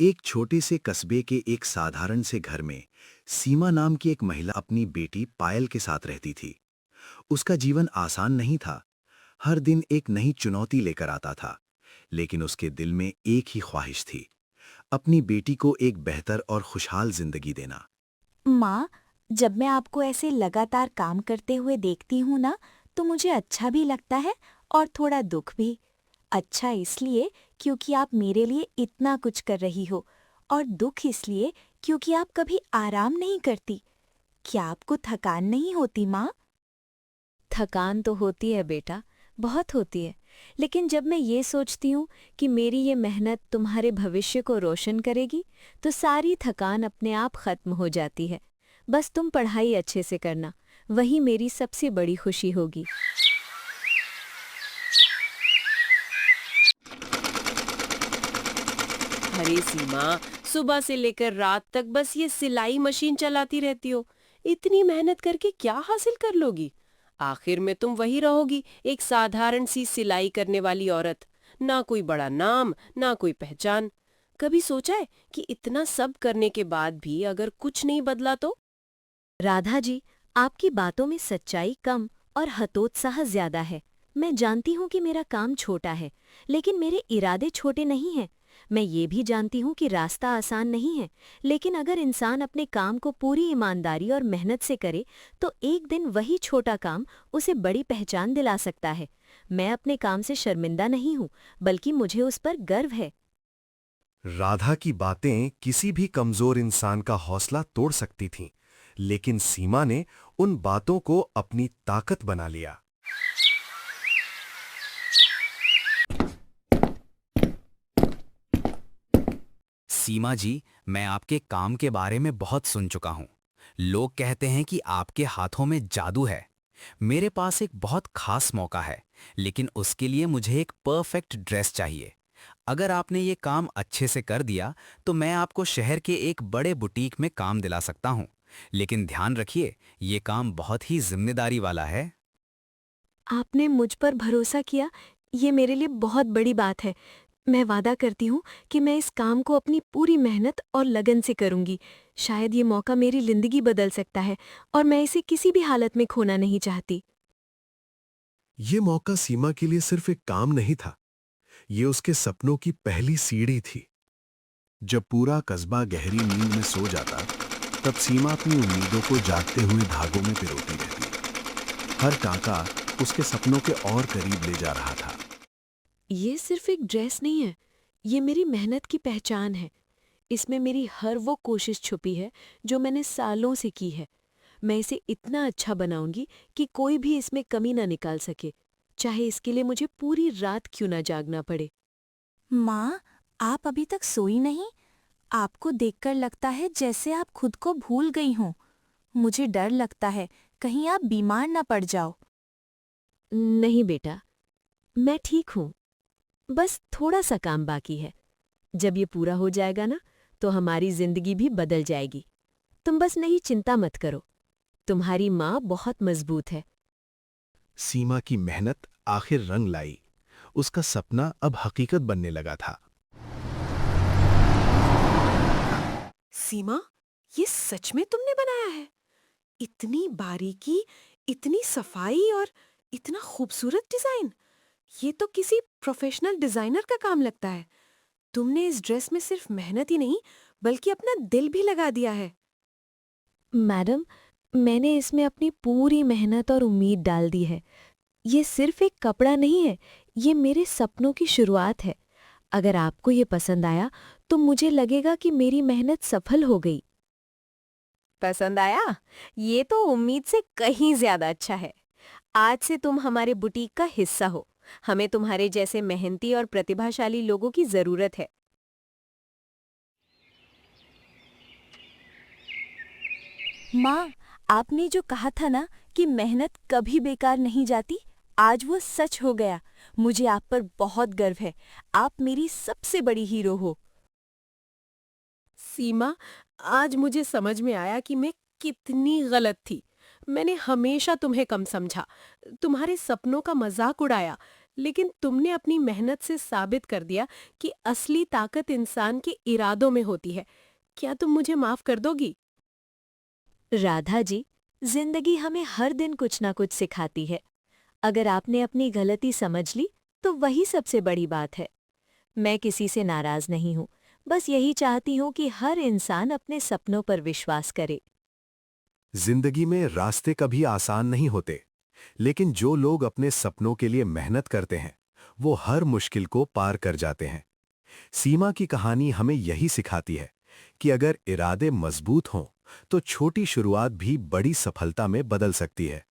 एक छोटे से कस्बे के एक साधारण से घर में सीमा नाम की एक महिला अपनी बेटी पायल के साथ रहती थी। उसका जीवन आसान नहीं था। हर दिन एक नई चुनौती लेकर आता था, लेकिन उसके दिल में एक ही ख्वाहिश थी, अपनी बेटी को एक बेहतर और खुशहाल जिंदगी देना। माँ, जब मैं आपको ऐसे लगातार काम करते हुए देखती हूँ ना, तो मुझे अच्छा भी लगता है और थोड़ा दुख भी। अच्छा इसलिए क्योंकि आप मेरे लिए इतना कुछ कर रही हो, और दुख इसलिए क्योंकि आप कभी आराम नहीं करती। क्या आपको थकान नहीं होती, माँ? थकान तो होती है बेटा, बहुत होती है। लेकिन जब मैं ये सोचती हूँ कि मेरी ये मेहनत तुम्हारे भविष्य को रोशन करेगी, तो सारी थकान अपने आप खत्म हो जाती है। बस तुम पढ़ाई अच्छे से करना, वही मेरी सबसे बड़ी खुशी होगी। अरे सीमा, सुबह से लेकर रात तक बस ये सिलाई मशीन चलाती रहती हो। इतनी मेहनत करके क्या हासिल कर लोगी? आखिर में तुम वही रहोगी, एक साधारण सी सिलाई करने वाली औरत। ना कोई बड़ा नाम, ना कोई पहचान। कभी सोचा है कि इतना सब करने के बाद भी अगर कुछ नहीं बदला तो? राधा जी, आपकी बातों में सच्चाई कम और हतोत्साह ज्यादा है। मैं जानती हूँ कि मेरा काम छोटा है, लेकिन मेरे इरादे छोटे नहीं हैं। मैं ये भी जानती हूँ कि रास्ता आसान नहीं है, लेकिन अगर इंसान अपने काम को पूरी ईमानदारी और मेहनत से करे, तो एक दिन वही छोटा काम उसे बड़ी पहचान दिला सकता है। मैं अपने काम से शर्मिंदा नहीं हूँ, बल्कि मुझे उस पर गर्व है। राधा की बातें किसी भी कमजोर इंसान का हौसला तोड़ सकती थीं, लेकिन सीमा ने उन बातों को अपनी ताकत बना लिया। सीमा जी, मैं आपके काम के बारे में बहुत सुन चुका हूं। लोग कहते हैं कि आपके हाथों में जादू है। मेरे पास एक बहुत खास मौका है, लेकिन उसके लिए मुझे एक परफेक्ट ड्रेस चाहिए। अगर आपने ये काम अच्छे से कर दिया, तो मैं आपको शहर के एक बड़े बुटीक में काम दिला सकता हूं। लेकिन ध्यान रखिए, ये काम बहुत ही जिम्मेदारी वाला है। आपने मुझ पर भरोसा किया, ये मेरे लिए बहुत बड़ी बात है। मैं वादा करती हूँ कि मैं इस काम को अपनी पूरी मेहनत और लगन से करूँगी। शायद ये मौका मेरी ज़िंदगी बदल सकता है, और मैं इसे किसी भी हालत में खोना नहीं चाहती। ये मौका सीमा के लिए सिर्फ एक काम नहीं था, ये उसके सपनों की पहली सीढ़ी थी। जब पूरा कस्बा गहरी नींद में सो जाता, तब सीमा अपनी उम्मीदों को जागते हुए धागों में पिरोती रहती। हर टांका उसके सपनों के और करीब ले जा रहा था। ये सिर्फ एक ड्रेस नहीं है, ये मेरी मेहनत की पहचान है। इसमें मेरी हर वो कोशिश छुपी है जो मैंने सालों से की है। मैं इसे इतना अच्छा बनाऊंगी कि कोई भी इसमें कमी ना निकाल सके, चाहे इसके लिए मुझे पूरी रात क्यों ना जागना पड़े। माँ, आप अभी तक सोई नहीं? आपको देखकर लगता है जैसे आप खुद को भूल गई हों। मुझे डर लगता है कहीं आप बीमार ना पड़ जाओ। नहीं बेटा, मैं ठीक हूँ। बस थोड़ा सा काम बाकी है। जब ये पूरा हो जाएगा ना, तो हमारी जिंदगी भी बदल जाएगी। तुम बस नहीं चिंता मत करो। तुम्हारी माँ बहुत मजबूत है। सीमा की मेहनत आखिर रंग लाई। उसका सपना अब हकीकत बनने लगा था। सीमा, ये सच में तुमने बनाया है? इतनी बारीकी, इतनी सफाई और इतना खूबसूरत डिजाइन। ये तो किसी प्रोफेशनल डिजाइनर का काम लगता है। तुमने इस ड्रेस में सिर्फ मेहनत ही नहीं, बल्कि अपना दिल भी लगा दिया है। मैडम, मैंने इसमें अपनी पूरी मेहनत और उम्मीद डाल दी है। ये सिर्फ एक कपड़ा नहीं है, ये मेरे सपनों की शुरुआत है। अगर आपको ये पसंद आया, तो मुझे लगेगा कि मेरी मेहनत सफल हो गई। पसंद आया? ये तो उम्मीद से कहीं ज्यादा अच्छा है। आज से तुम हमारे बुटीक का हिस्सा हो। हमें तुम्हारे जैसे मेहनती और प्रतिभाशाली लोगों की जरूरत है। माँ, आपने जो कहा था ना कि मेहनत कभी बेकार नहीं जाती, आज वो सच हो गया। मुझे आप पर बहुत गर्व है। आप मेरी सबसे बड़ी हीरो हो। सीमा, आज मुझे समझ में आया कि मैं कितनी गलत थी। मैंने हमेशा तुम्हें कम समझा, तुम्हारे सपनों का मजाक उड़ाया। लेकिन तुमने अपनी मेहनत से साबित कर दिया कि असली ताकत इंसान के इरादों में होती है। क्या तुम मुझे माफ कर दोगी? राधा जी, जिंदगी हमें हर दिन कुछ ना कुछ सिखाती है। अगर आपने अपनी गलती समझ ली तो वही सबसे बड़ी बात है। मैं किसी से नाराज नहीं हूँ, बस यही चाहती हूँ कि हर इंसान अपने सपनों पर विश्वास करे। जिंदगी में रास्ते कभी आसान नहीं होते, लेकिन जो लोग अपने सपनों के लिए मेहनत करते हैं वो हर मुश्किल को पार कर जाते हैं। सीमा की कहानी हमें यही सिखाती है कि अगर इरादे मजबूत हों तो छोटी शुरुआत भी बड़ी सफलता में बदल सकती है।